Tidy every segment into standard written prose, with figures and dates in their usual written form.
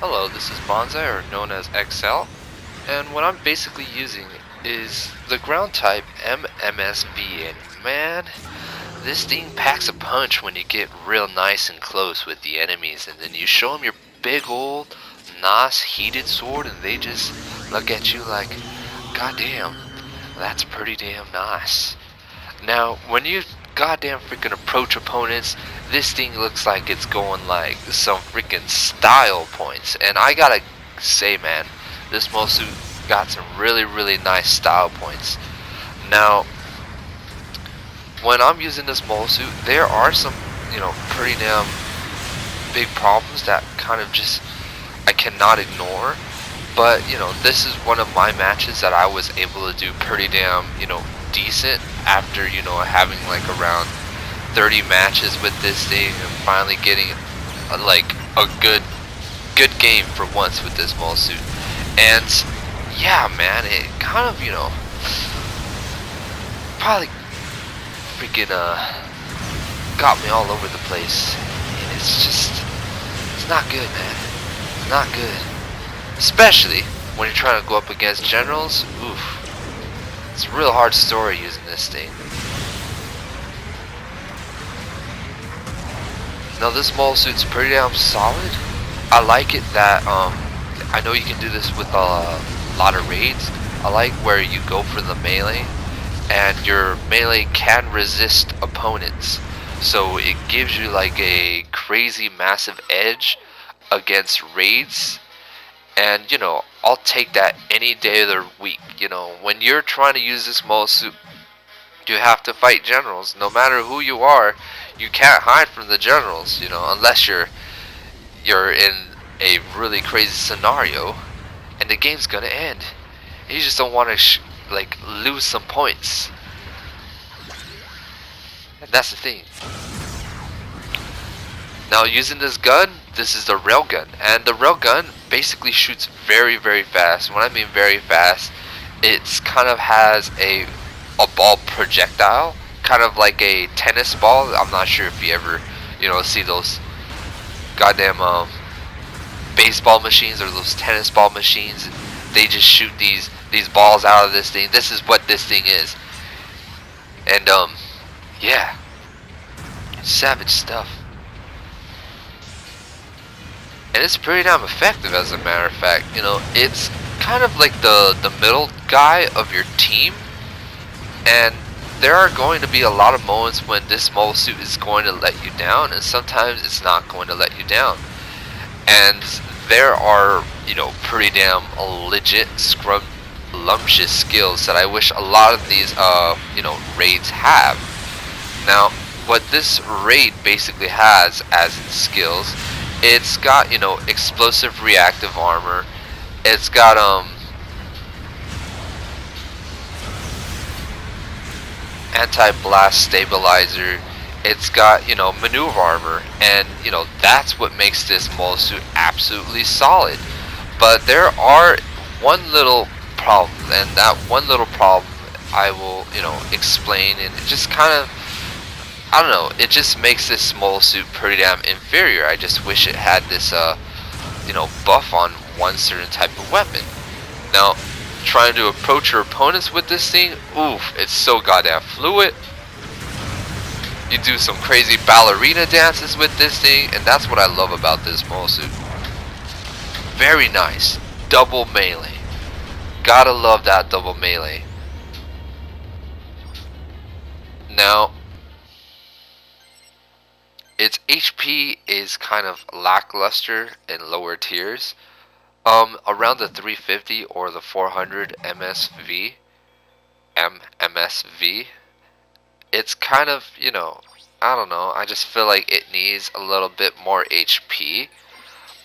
Hello, this is Bonsai, or known as XL, and what I'm basically using is the ground type M-MSV, and man, this thing packs a punch when you get real nice and close with the enemies, and then you show them your big old, nice heated sword, and they just look at you like, goddamn, that's pretty damn nice. Now, when you goddamn freaking approach opponents, this thing looks like it's going like some freaking style points. And I gotta say, man, this mole suit got some really nice style points. Now, when I'm using this mole suit, there are some, pretty damn big problems that kind of just I cannot ignore. But, this is one of my matches that I was able to do pretty damn, decent after, having like around 30 matches with this thing and finally getting like a good game for once with this mole suit. And yeah, man, it kind of, probably freaking got me all over the place. And it's not good, man. It's not good. Especially when you're trying to go up against generals. Oof. It's a real hard story using this thing. Now this mole suit's pretty damn solid. I like it that I know you can do this with a lot of raids. I like where you go for the melee and your melee can resist opponents. So it gives you like a crazy massive edge against raids. And I'll take that any day of the week. When you're trying to use this mole suit, you have to fight generals. No matter who you are, you can't hide from the generals. Unless you're in a really crazy scenario, and the game's gonna end. You just don't want to like lose some points, and that's the thing. Now using this gun, this is the railgun, and the railgun basically shoots very fast. When I mean very fast, it's kind of has a ball projectile, kind of like a tennis ball. I'm not sure if you ever see those goddamn baseball machines or those tennis ball machines. They just shoot these balls out of this thing. This is what this thing is, and yeah, savage stuff. And it's pretty damn effective, as a matter of fact. It's kind of like the middle guy of your team, and there are going to be a lot of moments when this mole suit is going to let you down, and sometimes it's not going to let you down. And there are, pretty damn legit scrumptious skills that I wish a lot of these, raids have. Now, what this raid basically has as its skills, it's got, explosive reactive armor. It's got, anti-blast stabilizer. It's got, maneuver armor, and that's what makes this mole suit absolutely solid. But there are one little problem, and that one little problem I will, explain, and it just kind of, I don't know, it just makes this mole suit pretty damn inferior. I just wish it had this, buff on one certain type of weapon. Now, trying to approach your opponents with this thing, oof, it's so goddamn fluid. You do some crazy ballerina dances with this thing, and that's what I love about this mole suit. Very nice. Double melee. Gotta love that double melee. Now, its HP is kind of lackluster in lower tiers. Around the 350 or the 400 MSV, M-MSV, it's kind of, I don't know, I just feel like it needs a little bit more HP,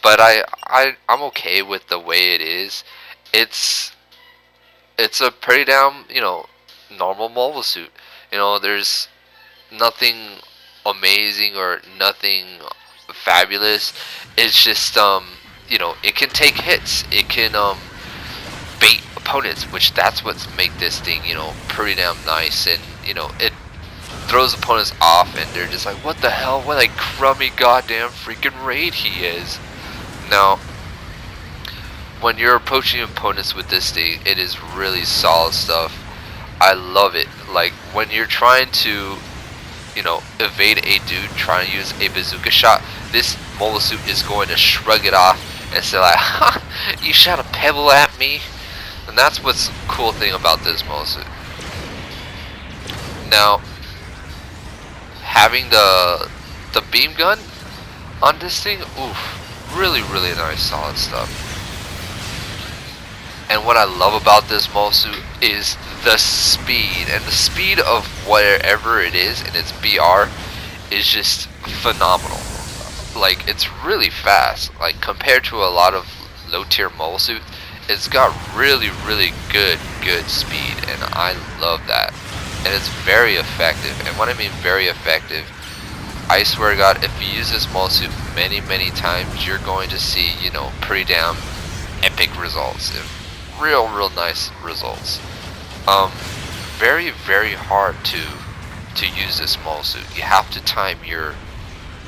but I'm okay with the way it is. It's it's a pretty damn, normal mobile suit. There's nothing amazing or nothing fabulous. It's just it can take hits. It can bait opponents, which that's what make this thing, pretty damn nice. And it throws opponents off, and they're just like, what the hell? What a crummy goddamn freaking raid he is. Now, when you're approaching opponents with this thing, it is really solid stuff. I love it. Like when you're trying to, evade a dude trying to use a bazooka shot, this mobile suit is going to shrug it off and say like, "Ha! You shot a pebble at me." And that's what's the cool thing about this mobile suit. Now, having the beam gun on this thing, oof, really nice, solid stuff. And what I love about this mobile suit is the speed, and the speed of whatever it is in its BR is just phenomenal. Like, it's really fast. Like, compared to a lot of low tier mobile suits, it's got really good speed, and I love that. And it's very effective. And what I mean very effective, I swear to God, if you use this mobile suit many times, you're going to see, pretty damn epic results. Real nice results. Very hard to use this mobile suit. You have to time your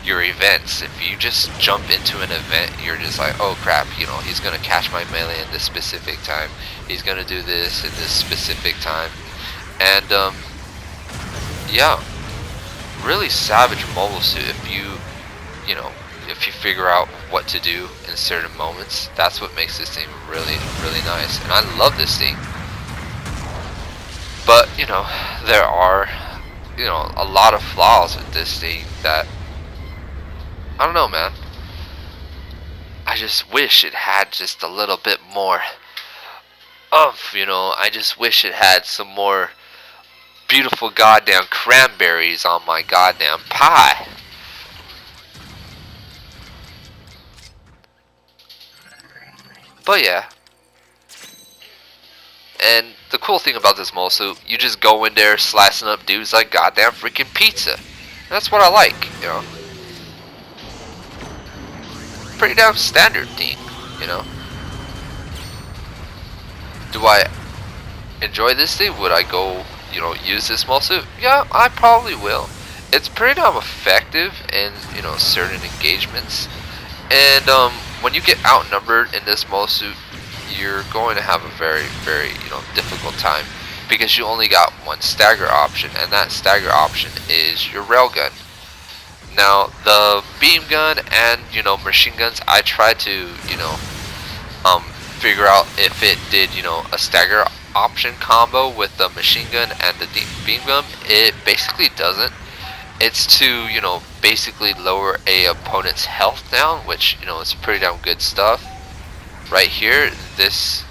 events. If you just jump into an event, you're just like, oh crap, he's gonna catch my melee in this specific time. He's gonna do this in this specific time. And yeah, really savage mobile suit if if you figure out what to do in certain moments. That's what makes this thing really nice, and I love this thing. But there are a lot of flaws with this thing that I don't know, man. I just wish it had just a little bit more oomph, I just wish it had some more beautiful goddamn cranberries on my goddamn pie. But yeah. And the cool thing about this mobile suit, you just go in there slicing up dudes like goddamn freaking pizza. That's what I like, Pretty damn standard thing, Do I enjoy this thing? Would I go, use this mobile suit? Yeah, I probably will. It's pretty damn effective in, certain engagements. And when you get outnumbered in this mobile suit, you're going to have a very difficult time, because you only got one stagger option, and that stagger option is your railgun. Now the beam gun and machine guns, I tried to figure out if it did a stagger option combo with the machine gun and the beam gun. It basically doesn't. It's to basically lower a opponent's health down, which is pretty damn good stuff. Right here, this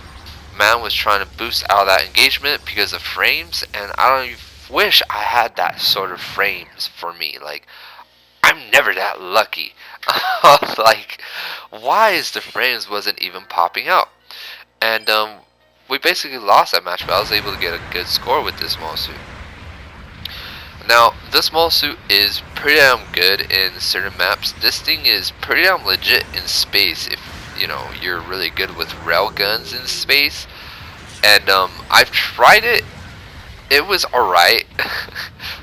man was trying to boost out of that engagement because of frames, and I don't even wish I had that sort of frames for me. Like, I'm never that lucky. Like, why is the frames wasn't even popping out? And we basically lost that match, but I was able to get a good score with this mobile suit. Now, this mobile suit is pretty damn good in certain maps. This thing is pretty damn legit in space if you're really good with rail guns in space. And I've tried it. It was alright.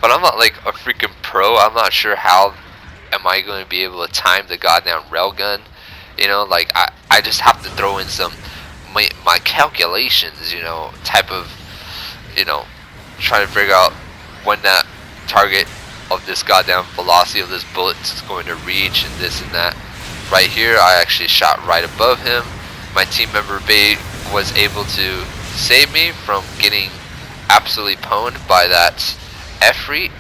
But I'm not like a freaking pro. I'm not sure how am I going to be able to time the goddamn rail gun. Like I just have to throw in some my calculations, type of trying to figure out when that target of this goddamn velocity of this bullet is going to reach, and this and that. Right here, I actually shot right above him. My team member Bay was able to save me from getting absolutely pwned by that F-Reet.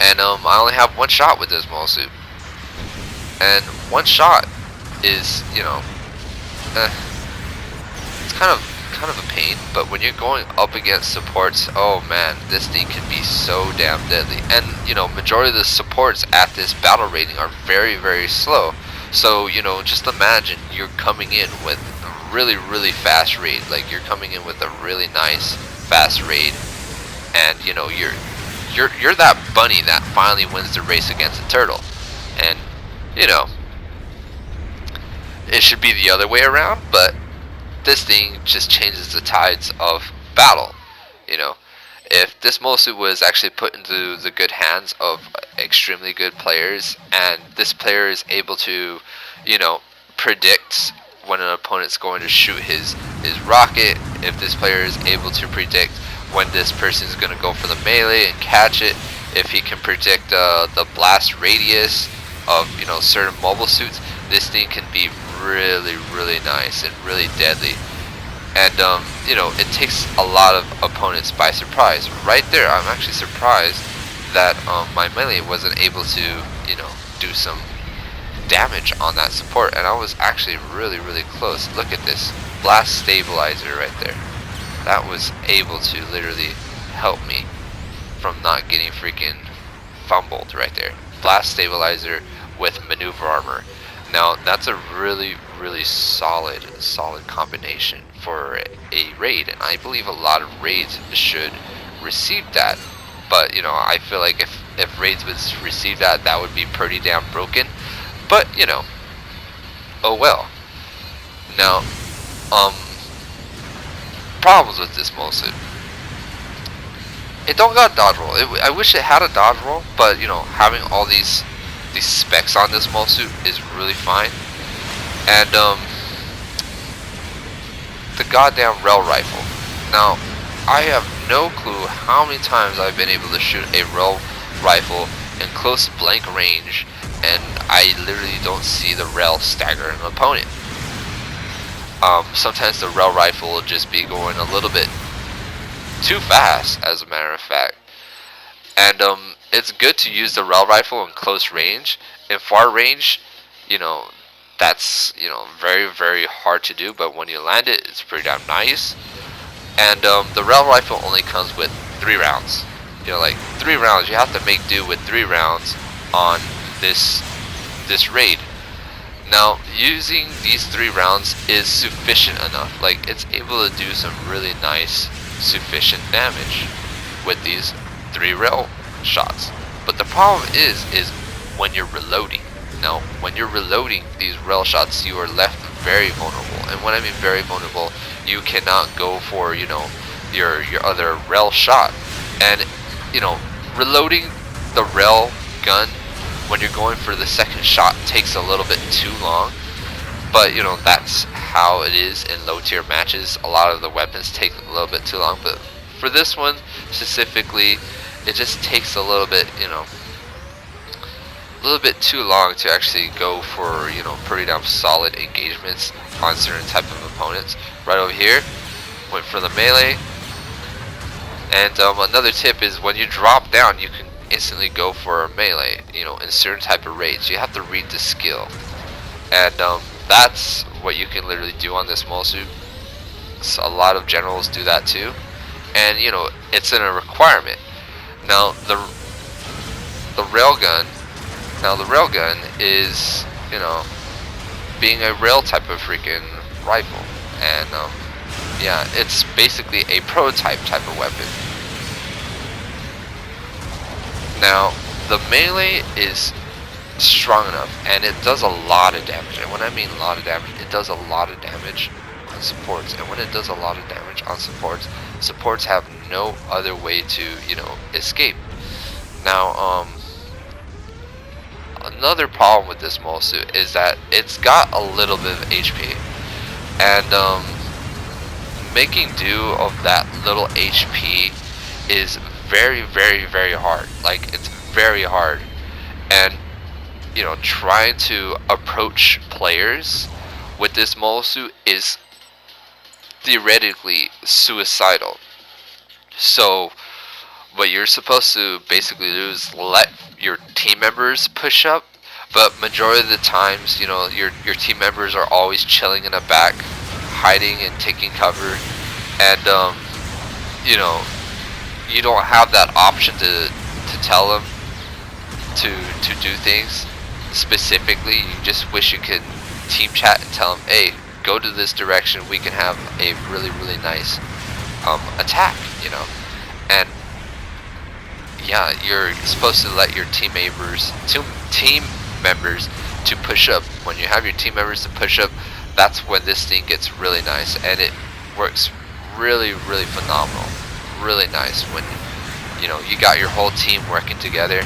And I only have one shot with this mobile suit. And one shot is, it's kind of a pain, but when you're going up against supports, oh man, this thing can be so damn deadly. And majority of the supports at this battle rating are very slow. So just imagine you're coming in with a really fast raid. Like, you're coming in with a really nice fast raid, and you're that bunny that finally wins the race against a turtle. And it should be the other way around, but this thing just changes the tides of battle. If this mobile suit was actually put into the good hands of extremely good players, and this player is able to predict when an opponent's going to shoot his rocket, if this player is able to predict when this person is going to go for the melee and catch it, if he can predict the blast radius of certain mobile suits, this thing can be really nice and really deadly. And it takes a lot of opponents by surprise. Right there, I'm actually surprised that my melee wasn't able to do some damage on that support, and I was actually really close. Look at this blast stabilizer right there. That was able to literally help me from not getting freaking fumbled right there. Blast stabilizer with maneuver armor. Now that's a really solid combination for a raid, and I believe a lot of raids should receive that. But I feel like if raids would receive that, that would be pretty damn broken. But oh well. Now problems with this mole suit. It don't got dodge roll. I wish it had a dodge roll, but having all these specs on this mole suit is really fine. And the goddamn rail rifle. Now I have no clue how many times I've been able to shoot a rail rifle in close blank range, and I literally don't see the rail stagger an opponent. Sometimes the rail rifle will just be going a little bit too fast, as a matter of fact. And it's good to use the rail rifle in close range. In far range, that's very hard to do, but when you land it, it's pretty damn nice. And the rail rifle only comes with 3 rounds. Like 3 rounds. You have to make do with 3 rounds on this raid. Now using these 3 rounds is sufficient enough. Like it's able to do some really nice sufficient damage with these 3 rail shots. But the problem is when you're reloading. Now when you're reloading these rail shots, you are left very vulnerable. And when I mean very vulnerable, you cannot go for your other rail shot. And reloading the rail gun when you're going for the second shot takes a little bit too long. But that's how it is in low tier matches. A lot of the weapons take a little bit too long, but for this one specifically, it just takes a little bit too long to actually go for pretty damn solid engagements on certain type of opponents. Right over here, went for the melee. And another tip is when you drop down, you can instantly go for a melee. In certain type of raids, you have to read the skill, and that's what you can literally do on this mole suit. So a lot of generals do that too, and it's in a requirement. Now the railgun. Now the railgun is being a rail type of freaking rifle, and yeah, it's basically a prototype type of weapon. Now the melee is strong enough, and it does a lot of damage. And when I mean a lot of damage, it does a lot of damage on supports. And when it does a lot of damage on supports, supports have no other way to escape. Now another problem with this mole suit is that it's got a little bit of HP, and making do of that little HP is very hard. Like it's very hard, and trying to approach players with this mole suit is theoretically suicidal. So what you're supposed to basically do is let your team members push up, but majority of the times your team members are always chilling in the back, hiding and taking cover, and you don't have that option to tell them to do things specifically. You just wish you could team chat and tell them, hey, go to this direction, we can have a really nice attack, and yeah, you're supposed to let your team members to push up. When you have your team members to push up, that's when this thing gets really nice, and it works really phenomenal, really nice when you got your whole team working together.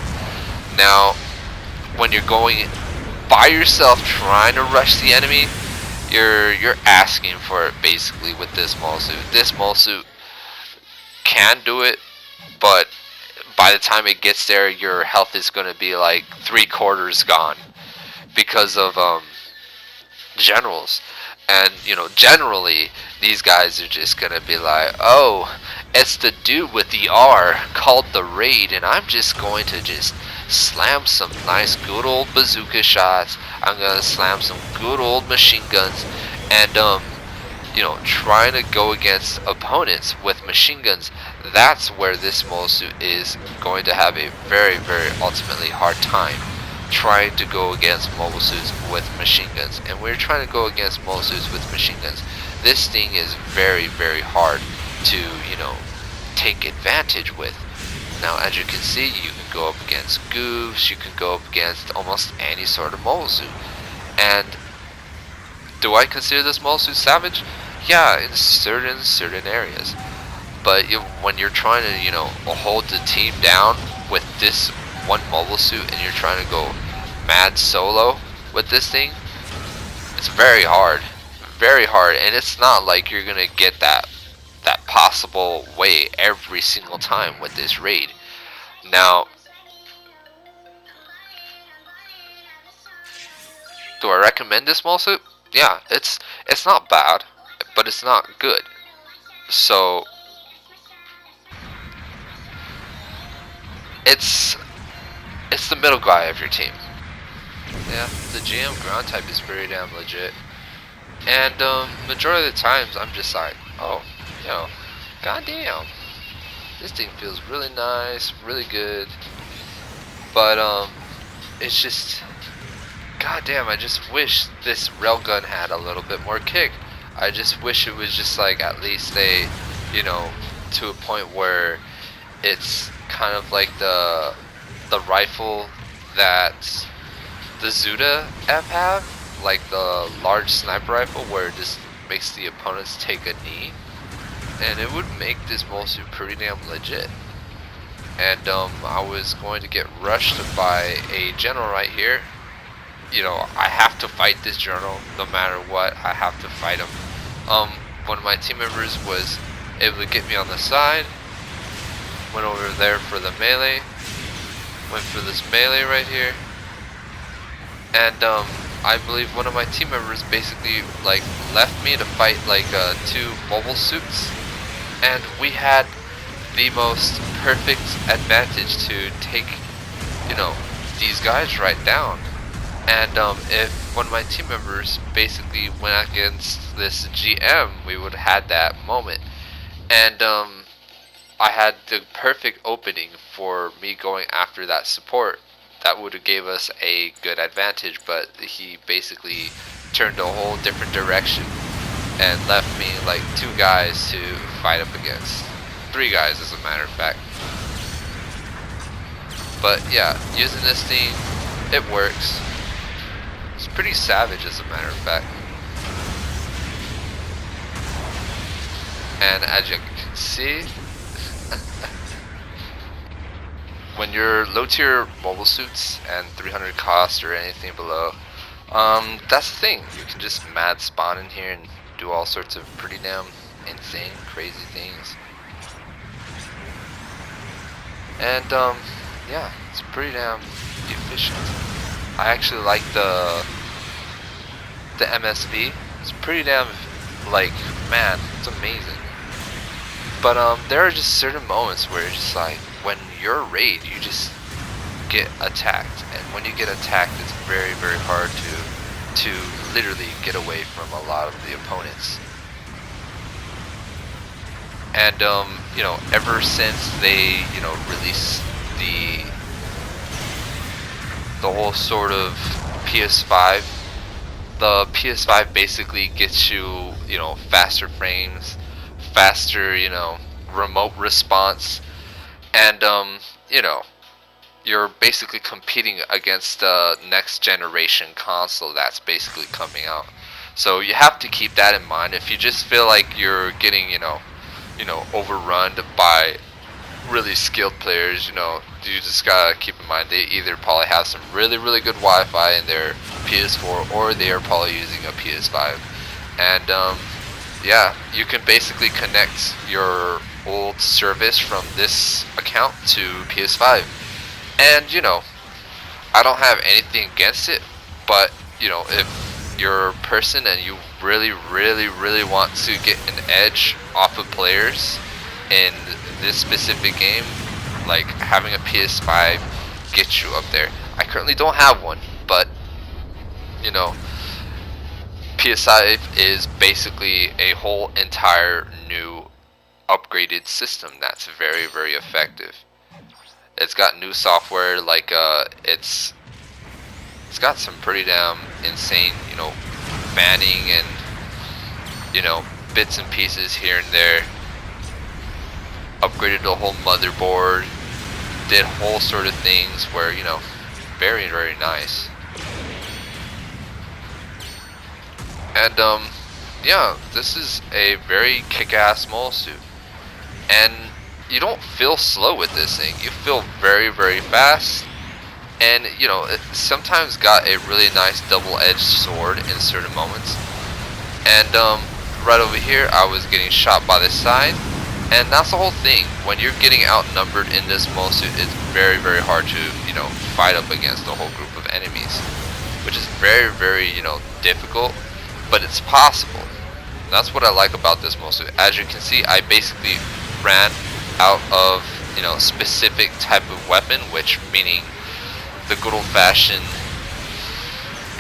Now when you're going by yourself trying to rush the enemy, you're asking for it basically with this mole suit. This mole suit can do it, but by the time it gets there, your health is gonna be like 3/4 gone because of generals. And generally these guys are just gonna be like, oh, it's the dude with the R called the raid, and I'm just going to just slam some nice good old bazooka shots. I'm gonna slam some good old machine guns, and trying to go against opponents with machine guns. That's where this mole suit is going to have a very, very ultimately hard time trying to go against mobile suits with machine guns. And we're trying to go against mobile suits with machine guns. This thing is very, very hard to take advantage with. Now, as you can see, you can go up against goofs, you can go up against almost any sort of mobile suit. And do I consider this mobile suit savage? Yeah, in certain areas. But when you're trying to hold the team down with this one mobile suit, and you're trying to go mad solo with this thing, it's very hard, and it's not like you're gonna get that possible way every single time with this raid. Now, do I recommend this mole suit? Yeah, it's not bad, but it's not good. So it's the middle guy of your team. Yeah, the GM ground type is pretty damn legit. And majority of the times I'm just like, oh, goddamn, this thing feels really nice, really good. But it's just, goddamn, I just wish this railgun had a little bit more kick. I just wish it was just like at least to a point where it's kind of like the rifle that the Zuda F have, like the large sniper rifle where it just makes the opponents take a knee, and it would make this mole suit pretty damn legit. And I was going to get rushed by a general right here. I have to fight this general no matter what. I have to fight him. One of my team members was able to get me on the side, went over there for the melee, went for this melee right here, and I believe one of my team members basically like left me to fight like 2 mobile suits, and we had the most perfect advantage to take these guys right down. And if one of my team members basically went against this GM, we would have had that moment. And I had the perfect opening for me going after that support. That would have gave us a good advantage, but he basically turned a whole different direction and left me like 2 guys to fight up against. 3 guys, as a matter of fact. But yeah, using this thing, it works. It's pretty savage, as a matter of fact. And as you can see, when you're low tier mobile suits and 300 cost or anything below, that's the thing. You can just mad spawn in here and do all sorts of pretty damn insane, crazy things. And yeah, it's pretty damn efficient. I actually like the MSV. It's pretty damn, like, man, it's amazing. But there are just certain moments where it's just like, when you're raid, you just get attacked, and when you get attacked, it's very, very hard to literally get away from a lot of the opponents. And ever since they released the whole sort of PS5, the PS5 basically gets you faster frames, faster remote response, and you're basically competing against the next generation console that's basically coming out. So you have to keep that in mind. If you just feel like you're getting overrun by really skilled players, you just gotta keep in mind they either probably have some really, really good Wi-Fi in their PS4, or they are probably using a PS5. And yeah, you can basically connect your old service from this account to PS5. And you know, I don't have anything against it, but you know, if you're a person and you really want to get an edge off of players in this specific game, like having a PS5 gets you up there. I currently don't have one, but you know, PS5 is basically a whole entire new upgraded system that's very effective. It's got new software, like it's got some pretty damn insane, you know, fanning and you know, bits and pieces here and there. Upgraded the whole motherboard, did whole sort of things where, you know, very nice. And yeah, this is a very kick-ass mole suit, and you don't feel slow with this thing. You feel very fast, and you know, it sometimes got a really nice double-edged sword in certain moments. And right over here, I was getting shot by the side, and that's the whole thing. When you're getting outnumbered in this mole suit, it's very hard to, you know, fight up against a whole group of enemies, which is very you know, difficult. But it's possible. That's what I like about this mole suit. As you can see, I basically ran out of, you know, specific type of weapon, which meaning the good old-fashioned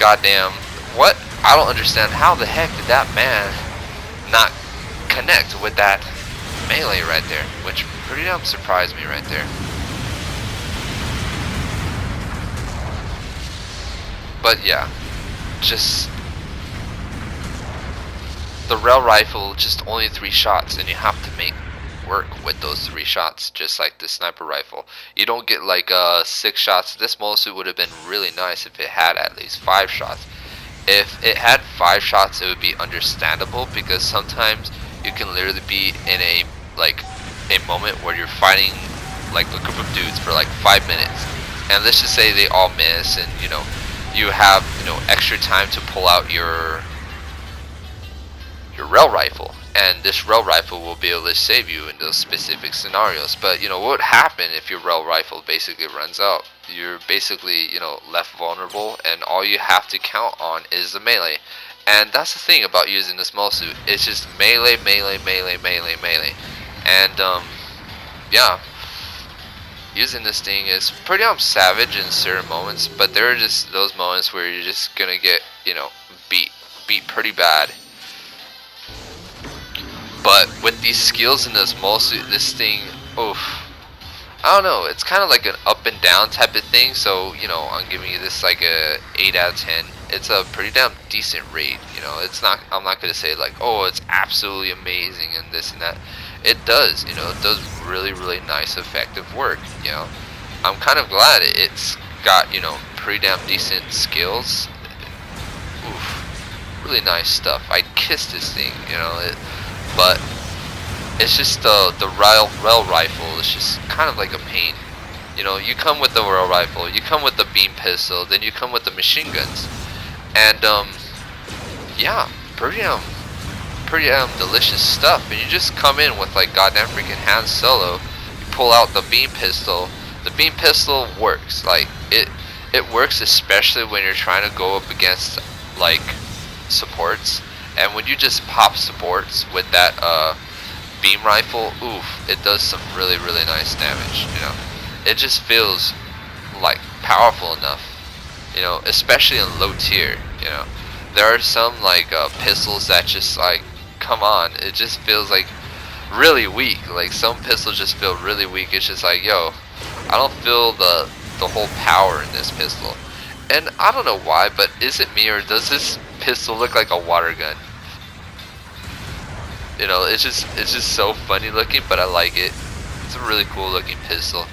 goddamn what? I don't understand how the heck did that man not connect with that melee right there, which pretty damn surprised me right there. But yeah, just the rail rifle, just only 3 shots, and you have to make work with those 3 shots, just like the sniper rifle. You don't get like 6 shots. This mole suit would have been really nice if it had at least 5 shots. If it had 5 shots, it would be understandable, because sometimes you can literally be in a moment where you're fighting like a group of dudes for like 5 minutes, and let's just say they all miss, and you know, you have, you know, extra time to pull out your rail rifle, and this rail rifle will be able to save you in those specific scenarios. But you know, what would happen if your rail rifle basically runs out? You're basically, you know, left vulnerable, and all you have to count on is the melee. And that's the thing about using this mole suit. It's just melee. And yeah, using this thing is pretty savage in certain moments, but there are just those moments where you're just gonna get, you know, beat pretty bad. But with these skills in this mole suit, this thing, oof, I don't know, it's kind of like an up and down type of thing. So, you know, I'm giving you this like a 8 out of 10. It's a pretty damn decent rate. You know, it's not, I'm not gonna say like, oh, it's absolutely amazing and this and that. It does, you know, it does really nice effective work. You know, I'm kind of glad it's got, you know, pretty damn decent skills. Oof, really nice stuff. I'd kiss this thing, you know. But it's just the rail rifle is just kind of like a pain. You know, you come with the rail rifle, you come with the beam pistol, then you come with the machine guns, and yeah, pretty damn delicious stuff. And you just come in with like goddamn freaking Han Solo. You pull out the beam pistol. The beam pistol works. Like it works, especially when you're trying to go up against like supports. And when you just pop supports with that beam rifle, oof, it does some really nice damage. You know, it just feels like powerful enough. You know, especially in low tier. You know, there are some like pistols that just like, come on, it just feels like really weak. Like some pistols just feel really weak. It's just like, yo, I don't feel the whole power in this pistol. And I don't know why, but is it me, or does this pistol look like a water gun? You know, it's just so funny looking, but I like it. It's a really cool looking pistol.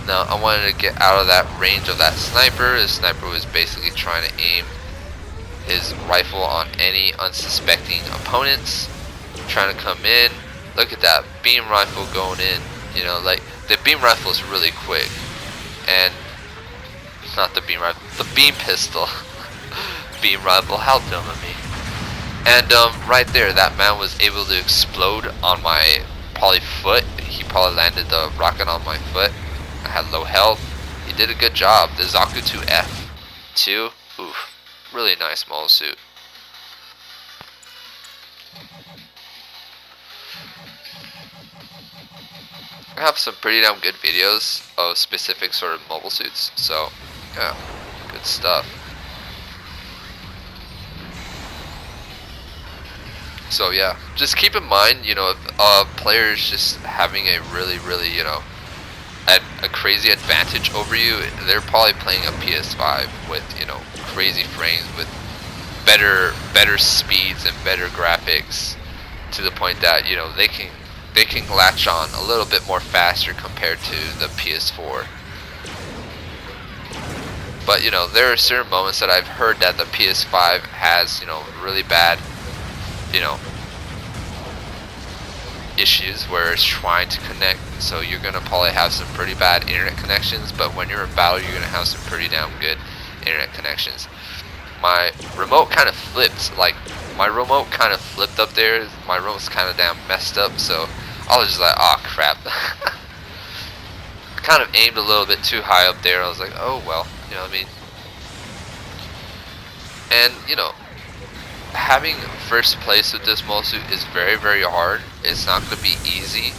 Now I wanted to get out of that range of that sniper. The sniper was basically trying to aim his rifle on any unsuspecting opponents, trying to come in. Look at that beam rifle going in. You know, like the beam rifle is really quick, and not the beam rifle. the beam pistol. Beam rifle, how dumb of me. And right there, that man was able to explode on my probably foot. He probably landed the rocket on my foot. I had low health. He did a good job. The GBO2 F2, oof, really nice mobile suit. I have some pretty damn good videos of specific sort of mobile suits, so yeah, good stuff. So yeah, just keep in mind, you know, if a player is just having a really, you know, a crazy advantage over you, they're probably playing a PS5 with, you know, crazy frames, with better speeds and better graphics, to the point that, you know, they can latch on a little bit more faster compared to the PS4. But you know, there are certain moments that I've heard that the PS5 has, you know, really bad, you know, issues where it's trying to connect, so you're gonna probably have some pretty bad internet connections, but when you're in battle, you're gonna have some pretty damn good internet connections. My remote kind of flipped, like my remote kind of flipped up there. My remote's kind of damn messed up, so I was just like, oh crap. Kind of aimed a little bit too high up there. I was like, oh well, you know what I mean. And you know, having first place with this mobile suit is very hard. It's not going to be easy,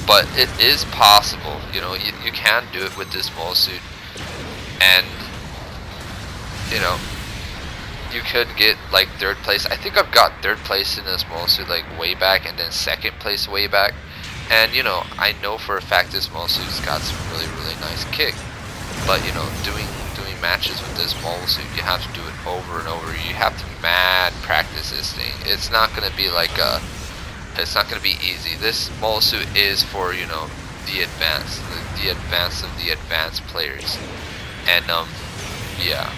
but it is possible. You know, you can do it with this mobile suit, and you know, you could get like third place. I think I've got third place in this mobile suit like way back, and then second place way back. And you know, I know for a fact this mobile suit's got some really nice kick. But you know, doing matches with this mobile suit, you have to do it over and over. You have to mad practice this thing. It's not gonna be like it's not gonna be easy. This mobile suit is for, you know, the advanced of the advanced players. And yeah,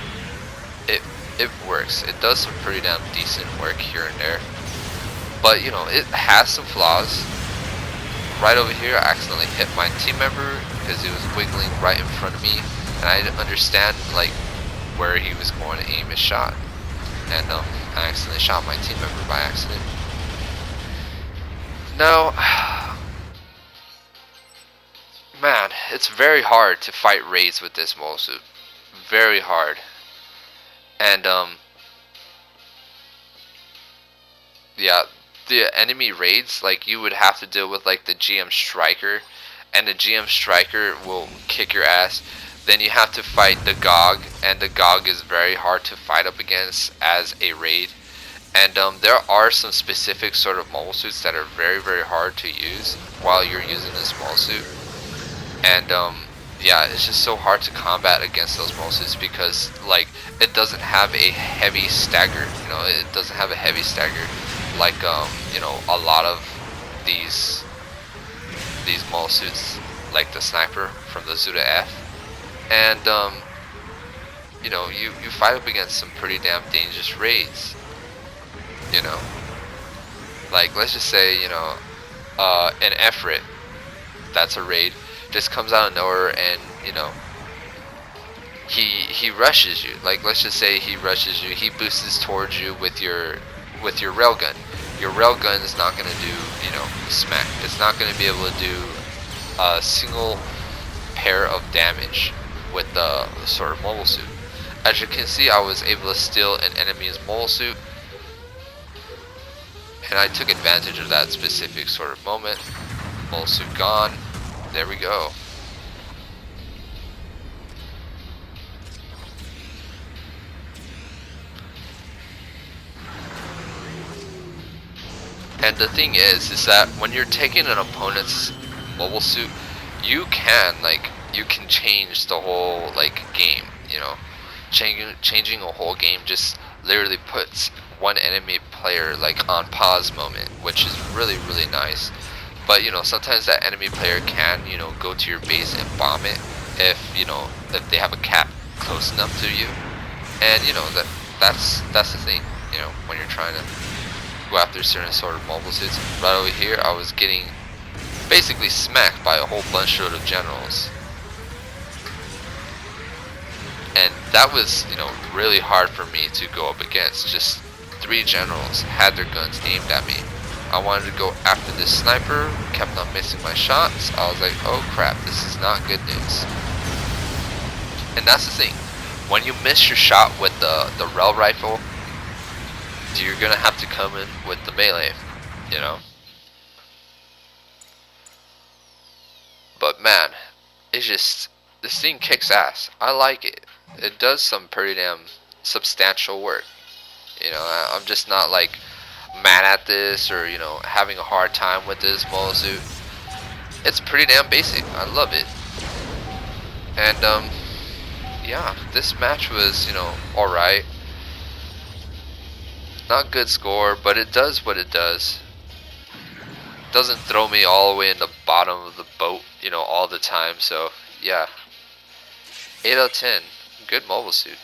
it works. It does some pretty damn decent work here and there. But you know, it has some flaws. Right over here, I accidentally hit my team member because he was wiggling right in front of me, and I didn't understand like where he was going to aim his shot, and I accidentally shot my team member by accident. Now, man, it's very hard to fight raids with this mobile suit. Very hard, and yeah. The enemy raids, like you would have to deal with like the GM Striker, and the GM Striker will kick your ass. Then you have to fight the GOG, and the GOG is very hard to fight up against as a raid. And there are some specific sort of mobile suits that are very hard to use while you're using this mobile suit. And yeah, it's just so hard to combat against those mobile suits because like it doesn't have a heavy stagger. You know, it doesn't have a heavy stagger like you know, a lot of these mobile suits, like the sniper from the Zuda F. And you know, you fight up against some pretty damn dangerous raids. You know, like let's just say, you know, an Efrit, that's a raid, just comes out of nowhere, and you know, he rushes you. Like let's just say he rushes you, he boosts towards you with your railgun. Your railgun is not going to do, you know, smack. It's not going to be able to do a single pair of damage with the sort of mobile suit. As you can see, I was able to steal an enemy's mobile suit, and I took advantage of that specific sort of moment. Mobile suit gone. There we go. And the thing is that when you're taking an opponent's mobile suit, you can change the whole like game. You know, changing a whole game just literally puts one enemy player like on pause moment, which is really nice. But you know, sometimes that enemy player can, you know, go to your base and bomb it if, you know, if they have a cap close enough to you. And you know, that's the thing. You know, when you're trying to go after certain sort of mobile suits. Right over here, I was getting basically smacked by a whole bunch of generals, and that was, really hard for me to go up against. Just 3 generals had their guns aimed at me. I wanted to go after this sniper, kept on missing my shots. I was like, oh crap, this is not good news. And that's the thing, when you miss your shot with the rail rifle, you're gonna have to come in with the melee, you know. But man, it's just, this thing kicks ass. I like it. It does some pretty damn substantial work. I'm just not like mad at this or having a hard time with this mobile suit. It's pretty damn basic. I love it. And yeah, this match was alright. Not good score, but it does what it does. Doesn't throw me all the way in the bottom of the boat, all the time. So yeah, 8 out of 10. Good mobile suit.